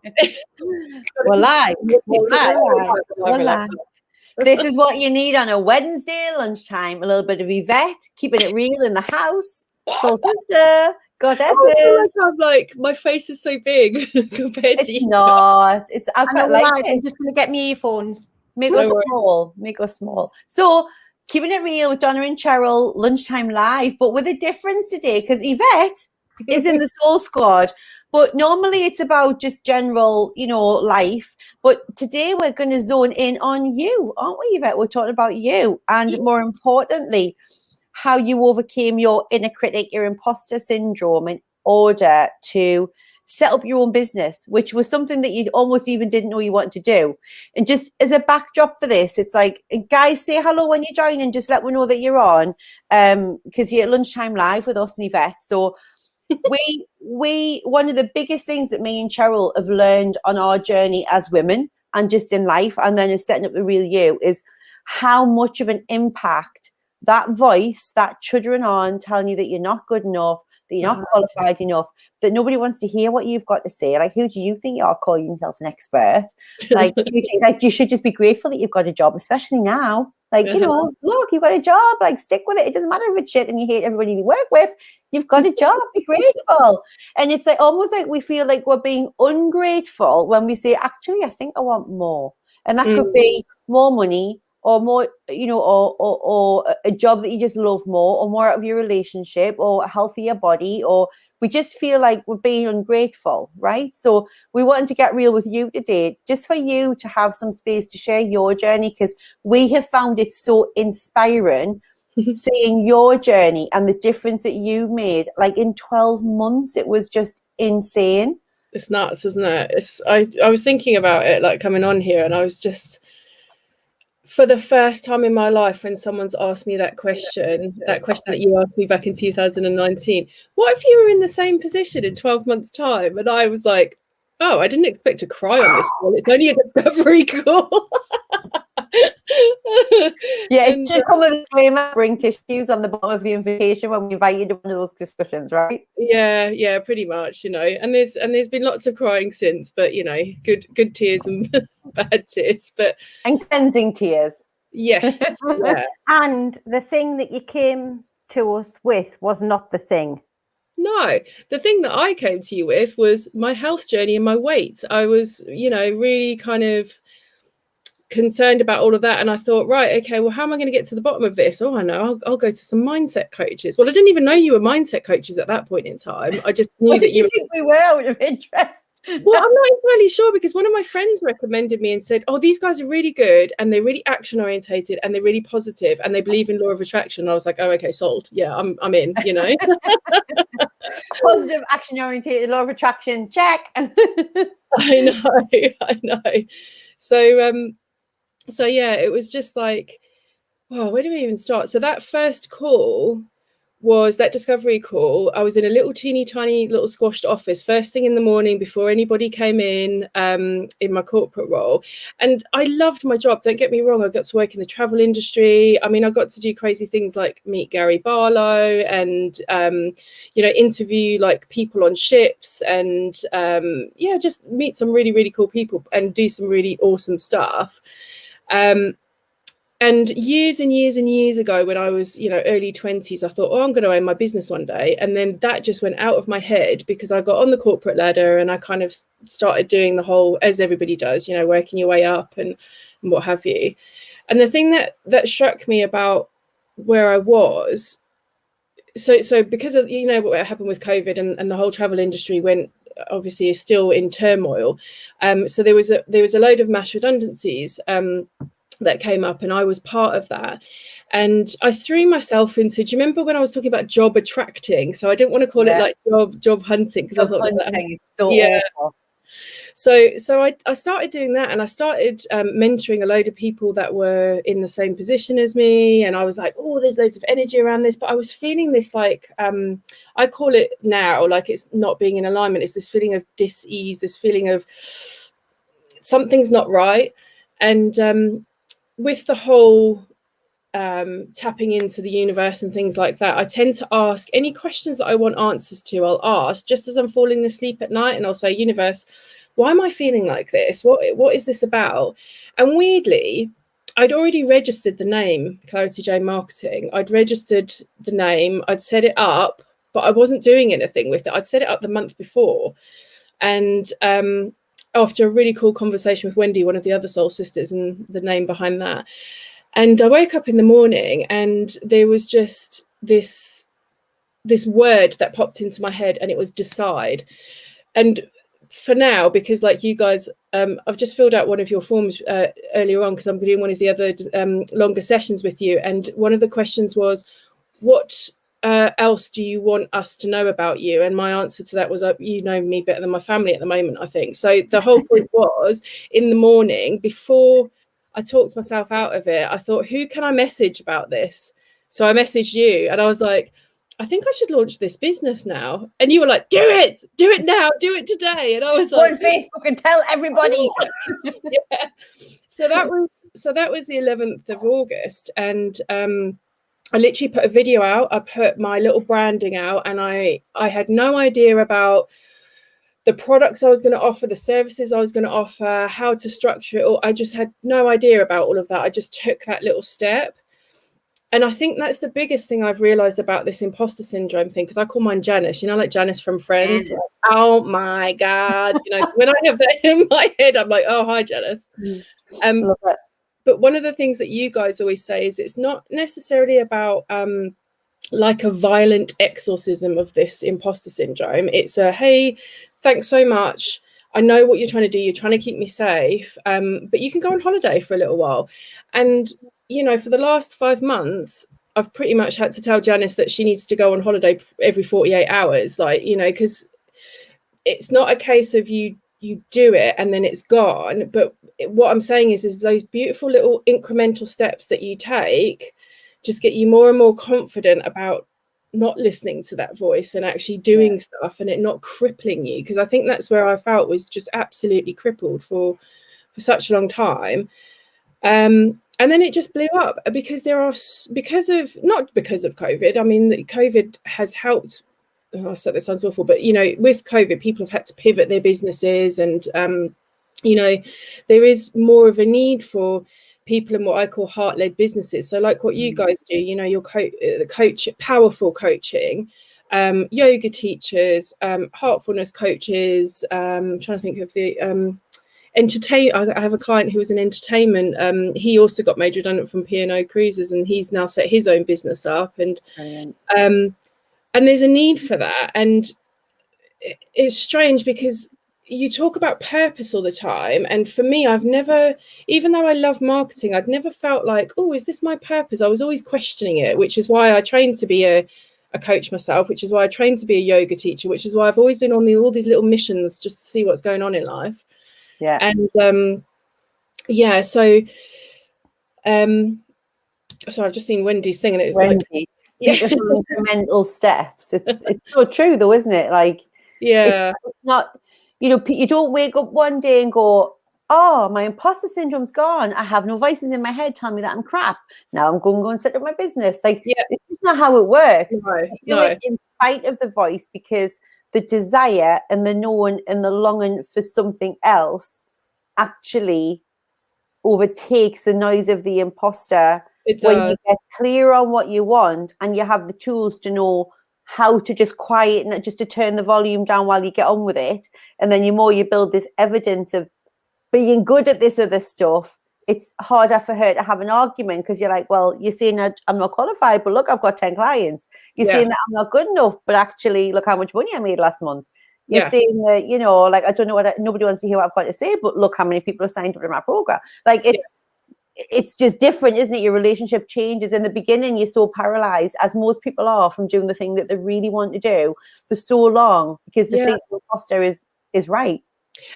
We're live. We're live. This is what you need on a Wednesday lunchtime. A little bit of Yvette, keeping it real in the house. Soul sister, goddesses. I'm like, my face is so big compared to you. It's not. It's I'm just going to get me earphones. Make us small. Make us small. So, keeping it real with Donna and Cheryl, lunchtime live, but with a difference today because Yvette is in the Soul Squad. But normally it's about just general, life. But today we're going to zone in on you, aren't we, Yvette? We're talking about you. And more importantly, how you overcame your inner critic, your imposter syndrome in order to set up your own business, which was something that you almost even didn't know you wanted to do. And just as a backdrop for this, it's like, guys, say hello when you join and just let me know that you're on, because you're at lunchtime live with us and Yvette. So we one of the biggest things that me and Cheryl have learned on our journey as women and just in life, and then is setting up the real you, is how much of an impact that voice, that chuddering on, telling you that you're not good enough, that you're not qualified enough, that nobody wants to hear what you've got to say. Like, who do you think you are calling yourself an expert? Like, you should just be grateful that you've got a job, especially now. Like, look, you've got a job, like, stick with it. It doesn't matter if it's shit and you hate everybody you work with. You've got a job, be grateful. And it's like almost like we feel like we're being ungrateful when we say, actually, I think I want more. And that could be more money, or more, or a job that you just love more, or more out of your relationship, or a healthier body, or we just feel like we're being ungrateful, right? So we wanted to get real with you today, just for you to have some space to share your journey, because we have found it so inspiring seeing your journey and the difference that you made. Like in 12 months, it was just insane. It's nuts, isn't it? I was thinking about it, like, coming on here, and I was just, for the first time in my life, when someone's asked me that question that you asked me back in 2019, what if you were in the same position in 12 months' time? And I was like, oh, I didn't expect to cry on this call. It's only a discovery call. Yeah, it should come with a disclaimer, bring tissues on the bottom of the invitation when we invite you to one of those discussions, right? Yeah, pretty much, and there's been lots of crying since, but good tears and bad tears, and cleansing tears. Yes. Yeah. And the thing that you came to us with was not the thing. No, the thing that I came to you with was my health journey and my weight. I was, really kind of concerned about all of that, and I thought, right, okay, well, how am I going to get to the bottom of this? Oh, I know, I'll go to some mindset coaches. Well, I didn't even know you were mindset coaches at that point in time. I just knew that you think we were out of interest. Well, I'm not entirely sure, because one of my friends recommended me and said, oh, these guys are really good, and they're really action orientated, and they're really positive, and they believe in law of attraction. And I was like, oh, okay, sold. Yeah, I'm in, Positive, action orientated, law of attraction, check. I know. So yeah, it was just like, oh, where do we even start? So that first call was that discovery call. I was in a little teeny tiny little squashed office first thing in the morning before anybody came in my corporate role. And I loved my job, don't get me wrong. I got to work in the travel industry. I mean, I got to do crazy things like meet Gary Barlow and interview like people on ships, and just meet some really, really cool people and do some really awesome stuff. And years and years and years ago, when I was, early 20s, I thought, oh, I'm going to own my business one day. And then that just went out of my head, because I got on the corporate ladder and I kind of started doing the whole, as everybody does, working your way up and what have you. And the thing that struck me about where I was, so because of, what happened with COVID and the whole travel industry obviously is still in turmoil. So there was a load of mass redundancies that came up, and I was part of that. And I threw myself into, do you remember when I was talking about job attracting? So I didn't want to call it like job hunting, because I thought hunting, so awful. So I started doing that, and I started mentoring a load of people that were in the same position as me. And I was like, oh, there's loads of energy around this. But I was feeling this like, I call it now, like it's not being in alignment. It's this feeling of dis-ease, this feeling of something's not right. And with the whole tapping into the universe and things like that, I tend to ask any questions that I want answers to. I'll ask just as I'm falling asleep at night, and I'll say, universe, why am I feeling like this? What is this about? And weirdly, I'd already registered the name Clarity Jane Marketing. I'd registered the name, I'd set it up, but I wasn't doing anything with it. I'd set it up the month before. And after a really cool conversation with Wendy, one of the other soul sisters, and the name behind that. And I woke up in the morning and there was just this word that popped into my head, and it was decide. And for now, because like you guys, I've just filled out one of your forms earlier on, because I'm doing one of the other longer sessions with you. And one of the questions was, what else do you want us to know about you? And my answer to that was, you know me better than my family at the moment, I think. So the whole point was, in the morning, before I talked myself out of it, I thought, who can I message about this? So I messaged you, and I was like, I think I should launch this business now. And you were like, do it now, do it today. And I was Go like, on Facebook and tell everybody. yeah. So that was the 11th of August. And I literally put a video out. I put my little branding out, and I had no idea about the products I was going to offer, the services I was going to offer, how to structure it all. I just had no idea about all of that. I just took that little step. And I think that's the biggest thing I've realized about this imposter syndrome thing, because I call mine Janice, you know, like Janice from Friends. Like, oh my God. You know, when I have that in my head, I'm like, oh, hi, Janice. But one of the things that you guys always say is it's not necessarily about like a violent exorcism of this imposter syndrome. It's a, hey, thanks so much. I know what you're trying to do. You're trying to keep me safe, but you can go on holiday for a little while. And you know, for the last 5 months, I've pretty much had to tell Janice that she needs to go on holiday every 48 hours. Like, you know, because it's not a case of you do it and then it's gone. But what I'm saying is those beautiful little incremental steps that you take just get you more and more confident about not listening to that voice and actually doing stuff, and it not crippling you. Because I think that's where I felt was just absolutely crippled for such a long time. And then it just blew up because because of COVID. I mean, COVID has helped. Oh, so that sounds awful, but you know, with COVID, people have had to pivot their businesses, and you know, there is more of a need for people in what I call heart-led businesses. So, like what you guys do, you know, your powerful coaching, yoga teachers, heartfulness coaches. I'm trying to think of the I have a client who was in entertainment. He also got made redundant from P&O Cruises, and he's now set his own business up. And there's a need for that. And it's strange because you talk about purpose all the time. And for me, I've never, even though I love marketing, I've never felt like, oh, is this my purpose? I was always questioning it, which is why I trained to be a coach myself, which is why I trained to be a yoga teacher, which is why I've always been on all these little missions just to see what's going on in life. Yeah. And so I've just seen Wendy's thing, and it's Wendy, like, beautiful incremental steps. It's so true though, isn't it? Like, it's not, you know, you don't wake up one day and go, oh, my imposter syndrome's gone. I have no voices in my head telling me that I'm crap. Now I'm going to go and set up my business. Like, it's not how it works. You do it in spite of the voice, because the desire and the knowing and the longing for something else actually overtakes the noise of the imposter. When you get clear on what you want and you have the tools to know how to just quiet and just to turn the volume down while you get on with it. And then the more you build this evidence of being good at this other stuff, it's harder for her to have an argument, because you're like, well, you're saying that I'm not qualified, but look, I've got 10 clients. You're saying that I'm not good enough, but actually, look how much money I made last month. You're saying that, you know, like, I don't know nobody wants to hear what I've got to say, but look how many people are signed up to my program. Like, it's just different, isn't it? Your relationship changes. In the beginning, you're so paralyzed, as most people are, from doing the thing that they really want to do for so long, because the thing the imposter is right.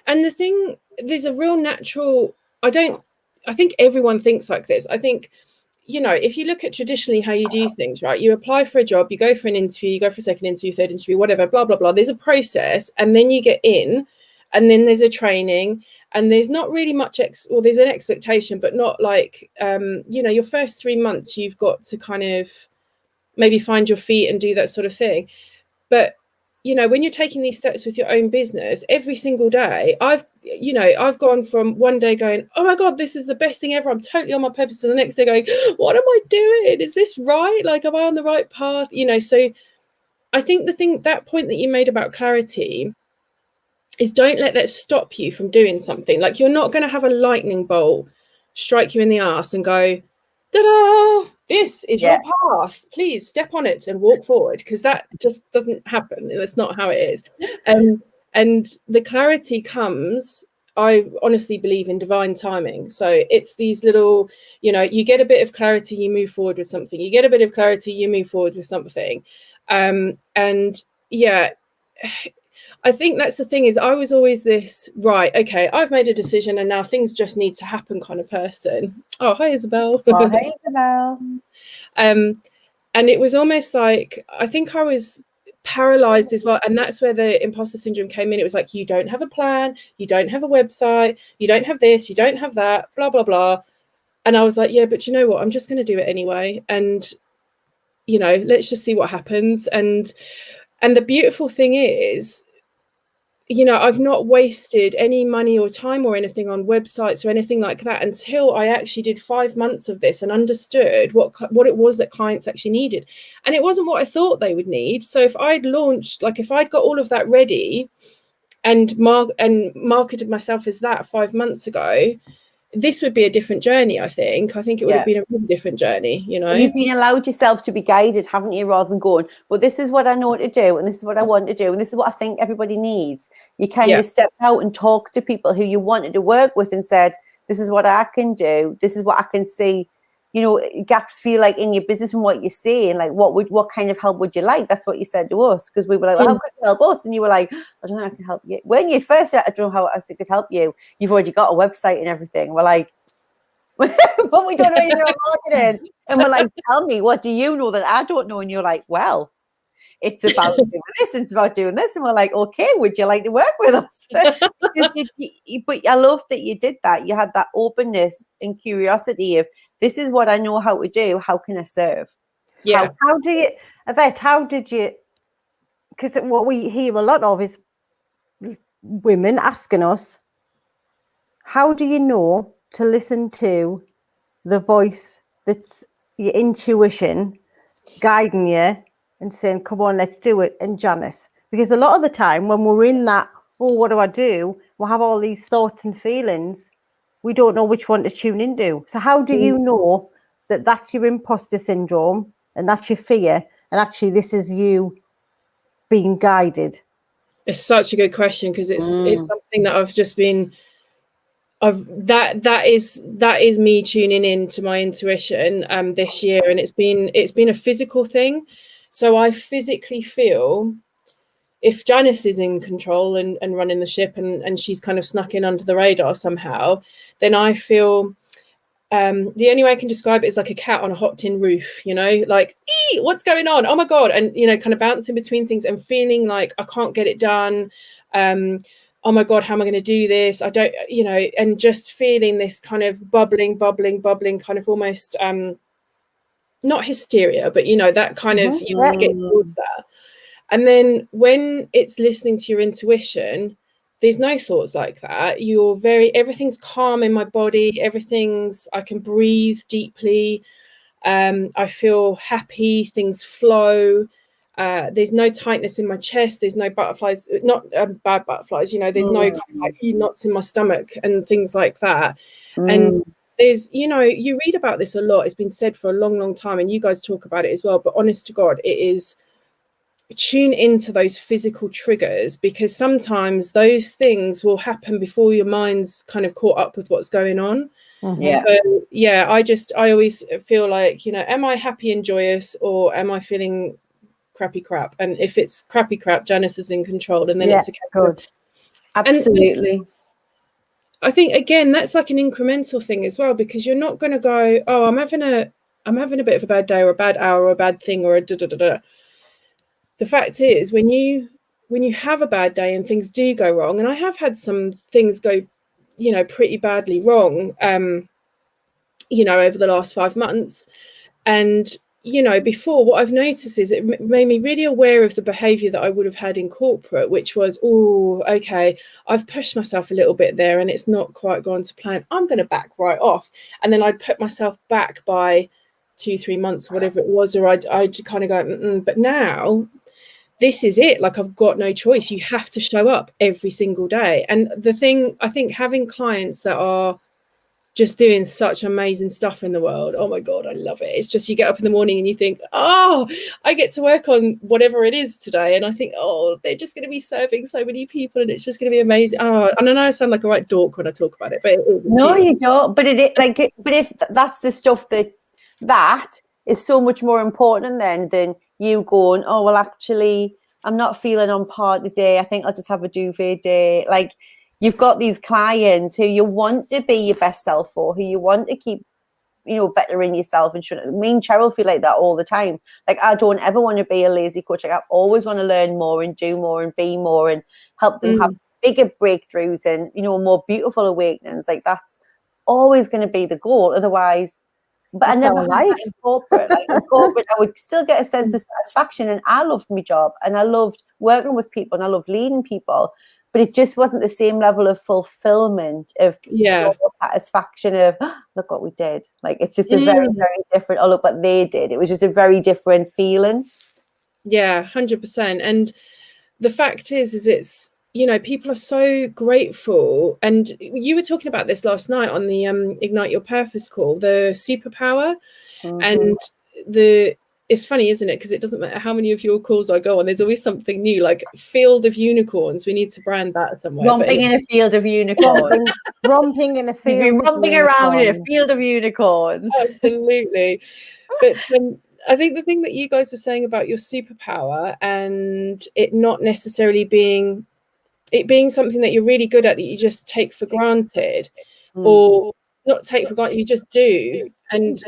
And the thing, there's a real natural, I think everyone thinks like this. I think, you know, if you look at traditionally how you do things, right? You apply for a job, you go for an interview, you go for a second interview, third interview, whatever, blah, blah, blah. There's a process, and then you get in, and then there's a training, and there's not really much, there's an expectation, but not like, you know, your first 3 months, you've got to kind of maybe find your feet and do that sort of thing. But you know, when you're taking these steps with your own business every single day, I've you know, I've gone from one day going, oh my God, this is the best thing ever, I'm totally on my purpose, and the next day going, what am I doing? Is this right? Like, am I on the right path? You know, so I think that point that you made about clarity is, don't let that stop you from doing something. Like, you're not going to have a lightning bolt strike you in the ass and go, ta-da, this is your path, please step on it and walk forward, because that just doesn't happen. That's not how it is. And the clarity comes, I honestly believe, in divine timing. So it's these little, you know, you get a bit of clarity, you move forward with something, you get a bit of clarity, you move forward with something. And yeah, I think that's the thing, is I was always this, right, okay, I've made a decision and now things just need to happen kind of person. Oh, hi, Isabel. Oh, hey, Isabel. And it was almost like, I think I was paralyzed as well. And that's where the imposter syndrome came in. It was like, you don't have a plan, you don't have a website, you don't have this, you don't have that, blah, blah, blah. And I was like, yeah, but you know what? I'm just going to do it anyway. And, you know, let's just see what happens. And the beautiful thing is, you know, I've not wasted any money or time or anything on websites or anything like that until I actually did 5 months of this and understood what it was that clients actually needed. And it wasn't what I thought they would need. So if I'd launched, like if I'd got all of that ready and marketed myself as that 5 months ago, this would be a different journey, I think. I think it would have been a really different journey, you know. You've been allowed yourself to be guided, haven't you, rather than going, well, this is what I know to do, and this is what I want to do, and this is what I think everybody needs. You kind of stepped out and talked to people who you wanted to work with and said, this is what I can do, this is what I can see, you know, gaps feel like in your business and what you're saying, like what kind of help would you like? That's what you said to us, because we were like, well, how could you help us? And you were like, I don't know how I can help you. When you first said, I don't know how I could help you, you've already got a website and everything. We're like, but we don't know anything about marketing. And we're like, tell me, what do you know that I don't know? And you're like, well, it's about doing this, it's about doing this. And we're like, okay, would you like to work with us? But I love that you did that. You had that openness and curiosity of, this is what I know how to do. How can I serve? Yeah. How do you, Yvette, how did you, because what we hear a lot of is women asking us, how do you know to listen to the voice that's your intuition guiding you and saying, come on, let's do it, and Janice? Because a lot of the time when we're in that, oh, what do I do? We'll have all these thoughts and feelings. We don't know which one to tune into. So how do you know that that's your imposter syndrome and that's your fear, and actually this is you being guided? It's such a good question, because it's something that I've just been, that is me tuning in to my intuition this year, and it's been a physical thing. So I physically feel, if Janice is in control and running the ship, and she's kind of snuck in under the radar somehow, then I feel the only way I can describe it is like a cat on a hot tin roof, you know, like, what's going on? Oh my God. And, you know, kind of bouncing between things and feeling like I can't get it done. Oh my God, how am I going to do this? I don't, you know, and just feeling this kind of bubbling, kind of almost, not hysteria, but, you know, that kind of, you get towards that. And then when it's listening to your intuition, there's no thoughts like that. Everything's calm in my body. I can breathe deeply. I feel happy. Things flow. There's no tightness in my chest. There's no butterflies, not bad butterflies, you know, there's no kind of like knots in my stomach and things like that. And there's, you know, you read about this a lot. It's been said for a long, long time, and you guys talk about it as well. But honest to God, it is, tune into those physical triggers, because sometimes those things will happen before your mind's kind of caught up with what's going on. So yeah, I always feel like, you know, am I happy and joyous, or am I feeling crappy crap? And if it's crappy crap, Janice is in control, and then it's good. Absolutely. And I think again, that's like an incremental thing as well, because you're not going to go, oh, I'm having a bit of a bad day, or a bad hour, or a bad thing, or a da da da da. The fact is, when you have a bad day and things do go wrong, and I have had some things go, you know, pretty badly wrong, you know, over the last 5 months, and you know, before, what I've noticed is it made me really aware of the behavior that I would have had in corporate, which was, oh, okay, I've pushed myself a little bit there and it's not quite gone to plan. I'm going to back right off. And then I'd put myself back by 2-3 months, whatever it was, or I'd kind of go, but now this is it. Like, I've got no choice. You have to show up every single day. And the thing, I think, having clients that are just doing such amazing stuff in the world, oh my God, I love it. It's just, you get up in the morning and you think, oh, I get to work on whatever it is today, and I think, oh, they're just going to be serving so many people and it's just going to be amazing. Oh, and I know I sound like a right dork when I talk about it, but no, you don't. But but if that's the stuff that is so much more important than you going, oh well, actually I'm not feeling on par today, I think I'll just have a duvet day. Like, you've got these clients who you want to be your best self for, who you want to keep, you know, bettering yourself. And me and Cheryl feel like that all the time. Like, I don't ever want to be a lazy coach. Like, I always want to learn more and do more and be more and help them have bigger breakthroughs and, you know, more beautiful awakenings. Like, that's always going to be the goal. Otherwise, but I never had that in corporate. Like, in corporate, I would still get a sense of satisfaction, and I loved my job and I loved working with people and I loved leading people. But it just wasn't the same level of fulfillment, of satisfaction of, oh, look what we did. Like, it's just a very, very different, oh, look what they did. It was just a very different feeling. Yeah, 100%. And the fact is it's, you know, people are so grateful. And you were talking about this last night on the Ignite Your Purpose call, the superpower. And it's funny, isn't it? Because it doesn't matter how many of your calls I go on, there's always something new, like field of unicorns. We need to brand that somewhere. Romping in a field of unicorns. Romping in a field. You'd be romping around in a field of unicorns. Absolutely. But I think the thing that you guys were saying about your superpower and it not necessarily being something that you're really good at that you just take for granted, or not take for granted, you just do. And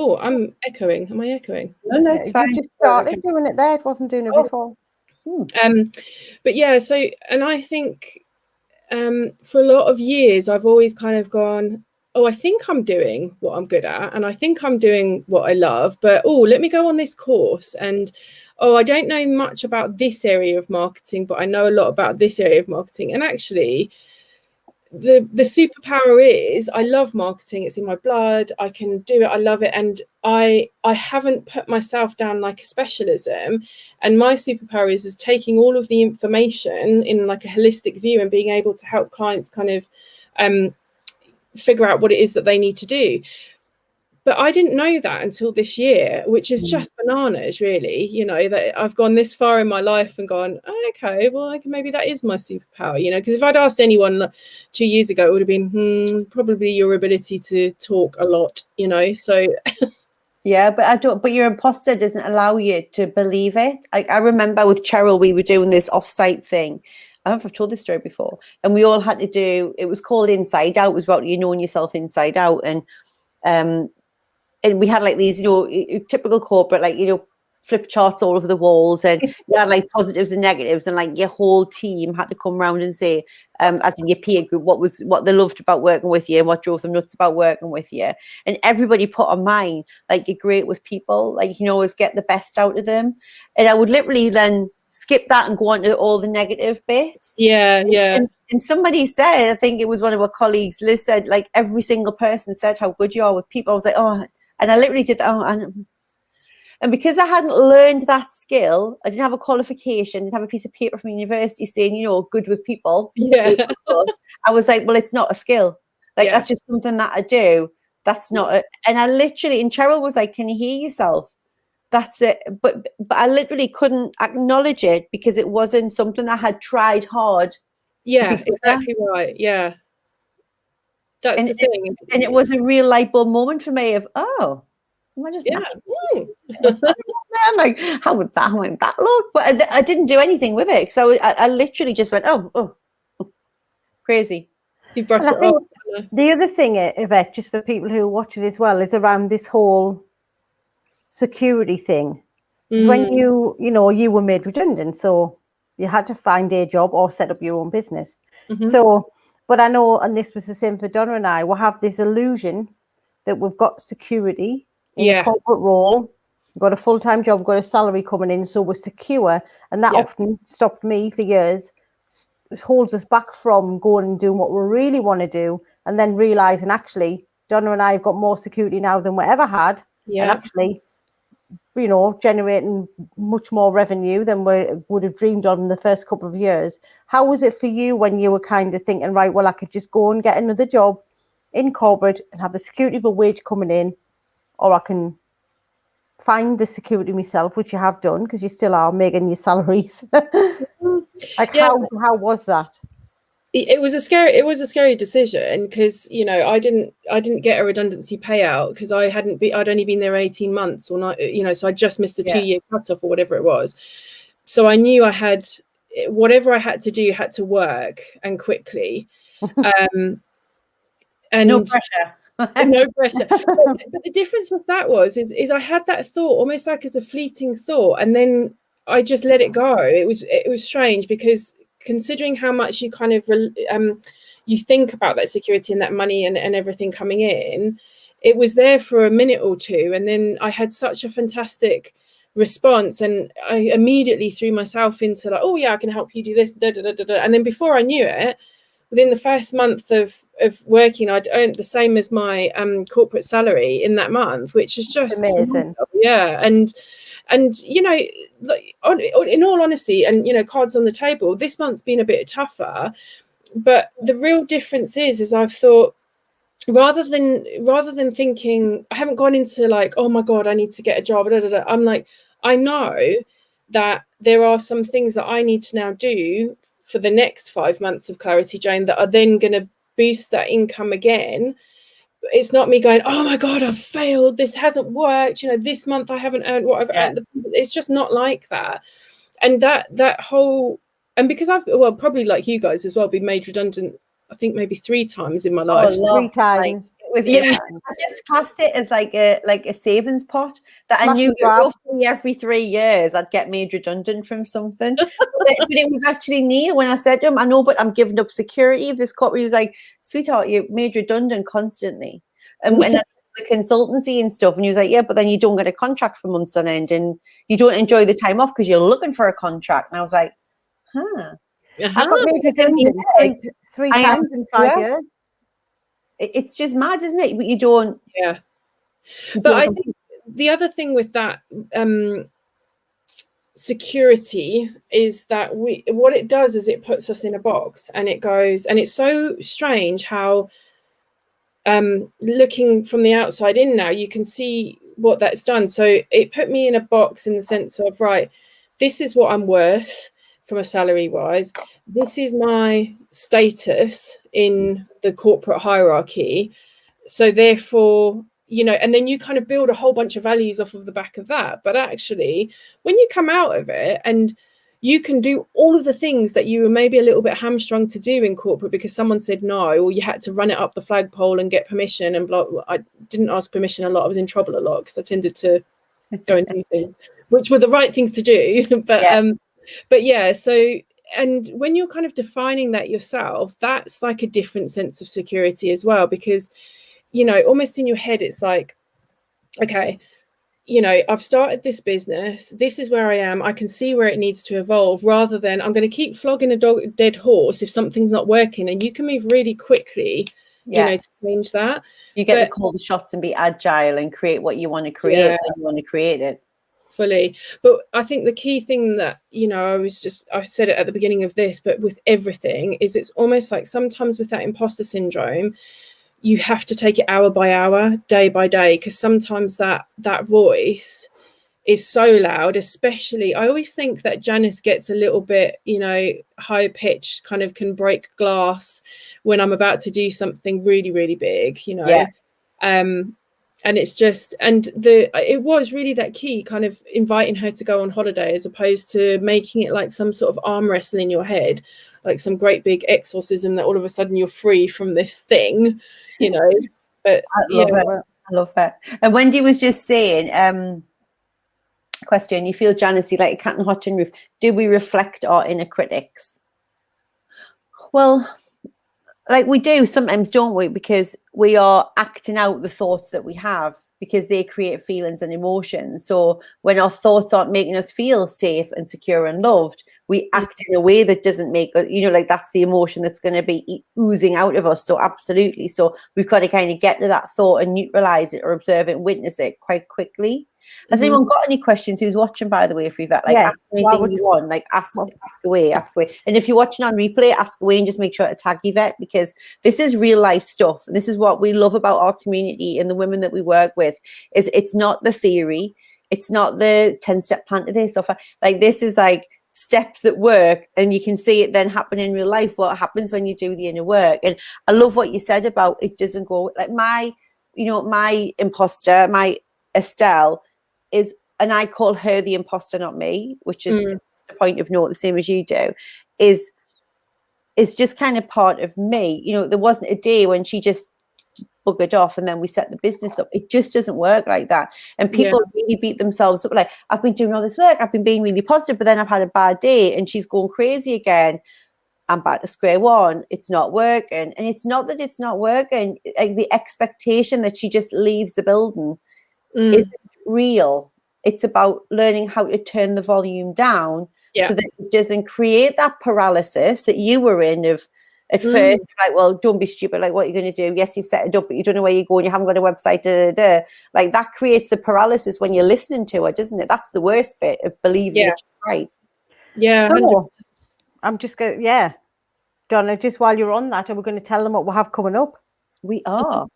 oh, I'm echoing. Am I echoing? No, it's fine. You just started doing it there. It wasn't doing it before. But yeah, so, and I think for a lot of years, I've always kind of gone, oh, I think I'm doing what I'm good at, and I think I'm doing what I love, but oh, let me go on this course, and oh, I don't know much about this area of marketing, but I know a lot about this area of marketing. And actually, the superpower is I love marketing. It's in my blood. I can do it. I love it. And I haven't put myself down like a specialism. And my superpower is taking all of the information in like a holistic view and being able to help clients kind of figure out what it is that they need to do. But I didn't know that until this year, which is just bananas, really. You know, that I've gone this far in my life and gone, oh, okay, well, maybe that is my superpower, you know, because if I'd asked anyone 2 years ago, it would have been probably your ability to talk a lot, you know, so. Yeah, but your imposter doesn't allow you to believe it. Like, I remember with Cheryl, we were doing this offsite thing. I don't know if I've told this story before. And we all had to do, it was called Inside Out. It was about you knowing yourself inside out. And we had like these, you know, typical corporate, like, you know, flip charts all over the walls, and you had like positives and negatives, and like your whole team had to come around and say, as in your peer group, what they loved about working with you and what drove them nuts about working with you. And everybody put on mine, like, you're great with people, like, you can always get the best out of them. And I would literally then skip that and go on to all the negative bits. Yeah. And somebody said, I think it was one of our colleagues, Liz, said, like, every single person said how good you are with people. I was like, oh. And I literally did, and because I hadn't learned that skill, I didn't have a qualification, didn't have a piece of paper from university saying, you know, good with people. Yeah. I was like, well, it's not a skill. Like, that's just something that I do. That's not and I literally, and Cheryl was like, can you hear yourself? That's it. But I literally couldn't acknowledge it because it wasn't something I had tried hard. Yeah, exactly right. Yeah. That's the thing. And it was a real light bulb moment for me of, oh, am I just I'm like, how would that look? But I didn't do anything with it. So I literally just went, oh, crazy. You brush it off. The other thing, Yvette, just for people who are watching as well, is around this whole security thing. Because when you were made redundant, so you had to find a job or set up your own business. So, but I know, and this was the same for Donna and I, we'll have this illusion that we've got security in a corporate role. You've got a full-time job, got a salary coming in, so we're secure. And that often stopped me for years. It holds us back from going and doing what we really want to do, and then realizing actually Donna and I have got more security now than we ever had, and actually, you know, generating much more revenue than we would have dreamed on in the first couple of years. How was it for you when you were kind of thinking, right, well, I could just go and get another job in corporate and have the security of a wage coming in, or I can find the security myself, which you have done because you still are making your salaries. Like how was that? It was a scary decision because, you know, I didn't get a redundancy payout because I'd only been there 18 months or not, you know, so I just missed the 2-year cutoff or whatever it was. So I knew I had whatever I had to do had to work and quickly. And no pressure. No pressure. But the difference with that is I had that thought almost like as a fleeting thought, and then I just let it go. It was strange because considering how much you kind of you think about that security and that money and everything coming in, it was there for a minute or two, and then I had such a fantastic response, and I immediately threw myself into like, oh yeah, I can help you do this, da, da, da, da, da. And then before I knew it, within the first month of working, I'd earned the same as my corporate salary in that month, which is just amazing. Yeah, and you know, like, in all honesty, and you know, cards on the table, this month's been a bit tougher, but the real difference is I've thought, rather than thinking, I haven't gone into like, oh my god, I need to get a job, da, da, da. I'm like, I know that there are some things that I need to now do for the next 5 months of Clarity Jane that are then going to boost that income again. It's not me going, oh my god, I've failed, this hasn't worked, you know, this month I haven't earned what I've earned. It's just not like that. And that whole, and because I've, well, probably like you guys as well, been made redundant I think maybe 3 times in my life. 3 times. Like, I just classed it as like a savings pot that I knew that roughly every 3 years I'd get made redundant from something. but it was actually Neil when I said to him, I know, but I'm giving up security of this corporate. He was like, sweetheart, you're made redundant constantly. And that's the consultancy and stuff. And he was like, yeah, but then you don't get a contract for months on end and you don't enjoy the time off because you're looking for a contract. And I was like, huh. I got made redundant 3 times in 5 years. It's just mad, isn't it? But you don't. Yeah. But I think the other thing with that security is that what it does is it puts us in a box, and it goes, and it's so strange how looking from the outside in now, you can see what that's done. So it put me in a box in the sense of, right, this is what I'm worth from a salary wise, this is my status in the corporate hierarchy, so therefore, you know, and then you kind of build a whole bunch of values off of the back of that. But actually, when you come out of it and you can do all of the things that you were maybe a little bit hamstrung to do in corporate because someone said no, or you had to run it up the flagpole and get permission and blah. I didn't ask permission a lot. I was in trouble a lot because I tended to go and do things which were the right things to do, but yeah, so, and when you're kind of defining that yourself, that's like a different sense of security as well, because, you know, almost in your head, it's like, okay, you know, I've started this business, this is where I am, I can see where it needs to evolve, rather than I'm going to keep flogging a dead horse if something's not working. And you can move really quickly, you know, to change that. You get to call the shots and be agile and create what you want to create when you want to create it. Fully. But I think the key thing that, you know, I said it at the beginning of this, but with everything, is it's almost like sometimes with that imposter syndrome, you have to take it hour by hour, day by day, because sometimes that voice is so loud. Especially, I always think that Janice gets a little bit, you know, high pitched, kind of can break glass when I'm about to do something really, really big, you know. And it's just, and it was really that key, kind of inviting her to go on holiday, as opposed to making it like some sort of arm wrestle in your head, like some great big exorcism that all of a sudden you're free from this thing, you know. But I love that. And Wendy was just saying, question, you feel Janice, like a cat on a hot tin roof. Do we reflect our inner critics? Well, like we do sometimes, don't we? Because we are acting out the thoughts that we have, because they create feelings and emotions. So when our thoughts aren't making us feel safe and secure and loved, we act in a way that doesn't make us, like that's the emotion that's going to be oozing out of us. So absolutely. So we've got to kind of get to that thought and neutralize it or observe it and witness it quite quickly. Has anyone got any questions who's watching, by the way, if Yvette? Like, ask anything you want, like ask away. And if you're watching on replay, ask away and just make sure to tag Yvette, because this is real life stuff. And this is what we love about our community and the women that we work with, is it's not the theory. It's not the 10-step plan to this. Like, this is like steps that work, and you can see it then happen in real life, what happens when you do the inner work. And I love what you said about it doesn't go like my imposter, my Estelle is, and I call her the imposter, not me, which is the point of note, the same as you do, is just kind of part of me. There wasn't a day when she just buggered off and then we set the business up. It just doesn't work like that. And people really beat themselves up, like, I've been doing all this work, I've been being really positive, but then I've had a bad day and she's going crazy again. I'm back to square one. It's not working. And it's not that it's not working. Like, the expectation that she just leaves the building isn't real. It's about learning how to turn the volume down so that it doesn't create that paralysis that you were in of at first, like, well, don't be stupid. Like, what are you going to do? Yes, you've set it up, but you don't know where you're going. You haven't got a website. Like, that creates the paralysis when you're listening to it, doesn't it? That's the worst bit of believing that you're right. Yeah. So, I'm just going, Donna, just while you're on that, are we going to tell them what we have coming up? We are.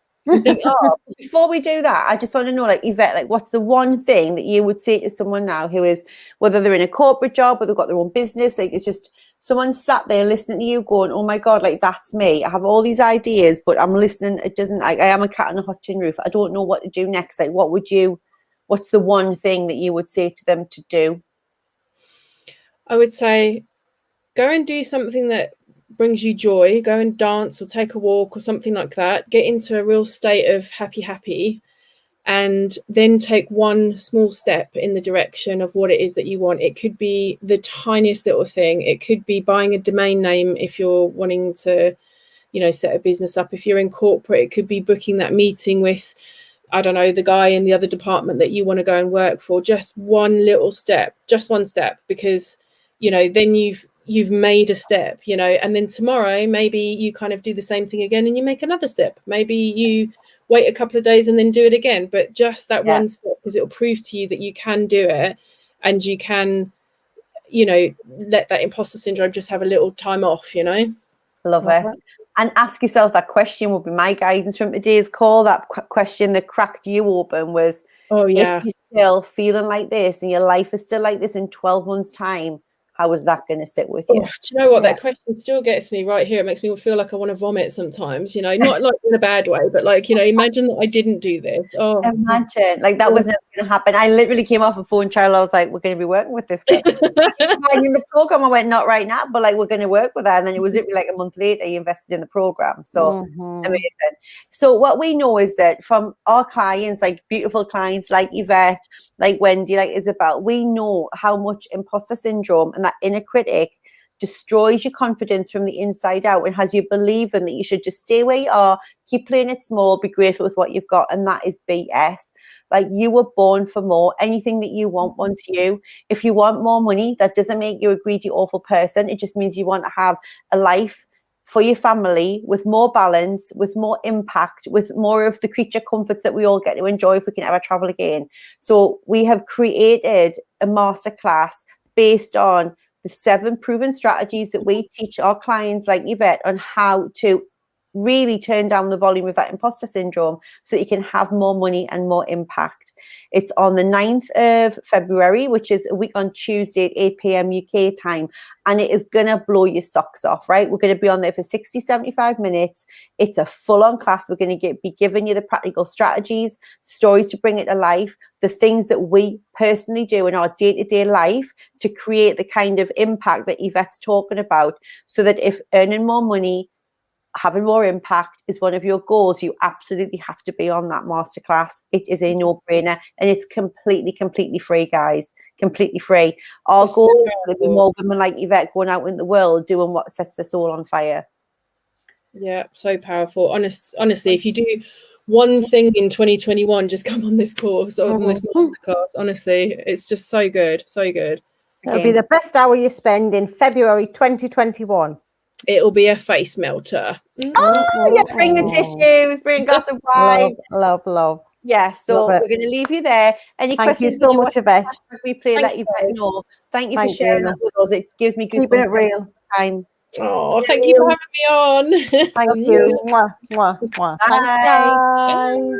Before we do that, I just want to know, like, Yvette, like, what's the one thing that you would say to someone now who is, whether they're in a corporate job or they've got their own business, like, it's just someone sat there listening to you going, oh my God, like, that's me. I have all these ideas, but I'm listening. It doesn't, like, I am a cat on a hot tin roof. I don't know what to do next. Like, what's the one thing that you would say to them to do? I would say, go and do something that brings you joy. Go and dance or take a walk or something like that. Get into a real state of happy, and then take one small step in the direction of what it is that you want. It could be the tiniest little thing. It could be buying a domain name if you're wanting to, set a business up. If you're in corporate, it could be booking that meeting with, I don't know, the guy in the other department that you want to go and work for. Just one little step, because, then you've made a step, and then tomorrow maybe you kind of do the same thing again and you make another step. Maybe you wait a couple of days and then do it again, but just that one step, because it'll prove to you that you can do it, and you can, let that imposter syndrome just have a little time off, Love it. And ask yourself that question would be my guidance from today's call. That question that cracked you open was, if you're still feeling like this and your life is still like this in 12 months' time, how is that going to sit with you? Do you know what? That question still gets me right here. It makes me feel like I want to vomit sometimes, not like in a bad way, but like, imagine that I didn't do this. Oh, imagine, like, that was never going to happen. I literally came off a phone trial. I was like, we're going to be working with this girl. In the program, I went, not right now, but like, we're going to work with her. And then it was like a month later, you invested in the program. So amazing. So what we know is that from our clients, like beautiful clients like Yvette, like Wendy, like Isabel, we know how much imposter syndrome and that inner critic destroys your confidence from the inside out and has you believing that you should just stay where you are, keep playing it small, be grateful with what you've got. And that is BS. Like, you were born for more. Anything that you want wants you. If you want more money, that doesn't make you a greedy, awful person. It just means you want to have a life for your family with more balance, with more impact, with more of the creature comforts that we all get to enjoy if we can ever travel again. So we have created a masterclass based on the 7 proven strategies that we teach our clients like Yvette on how to really turn down the volume of that imposter syndrome so that you can have more money and more impact. It's on the 9th of February, which is a week on Tuesday at 8 p.m. UK time. And it is going to blow your socks off, right? We're going to be on there for 60, 75 minutes. It's a full-on class. We're going to be giving you the practical strategies, stories to bring it to life, the things that we personally do in our day-to-day life to create the kind of impact that Yvette's talking about, so that if earning more money, having more impact is one of your goals, you absolutely have to be on that masterclass. It is a no-brainer, and it's completely free, guys. Completely free. Our goal is to be more women like Yvette going out in the world doing what sets the soul on fire. Yeah, so powerful. Honestly, if you do one thing in 2021, just come on this course or on this masterclass. Honestly, it's just so good, so good. It'll be the best hour you spend in February 2021. It'll be a face melter. Oh, yeah, bring the tissues, bring a glass of wine. Love. Yes, so we're going to leave you there. Any Thank questions? you so much, Yvette. Replay, let Yvette know. Thank you for sharing that with us. It gives me goosebumps. Keeping it real. Time. Oh, thank you for having me on. Thank you. Mwah, mwah, mwah. Bye. Thanks, guys. Bye.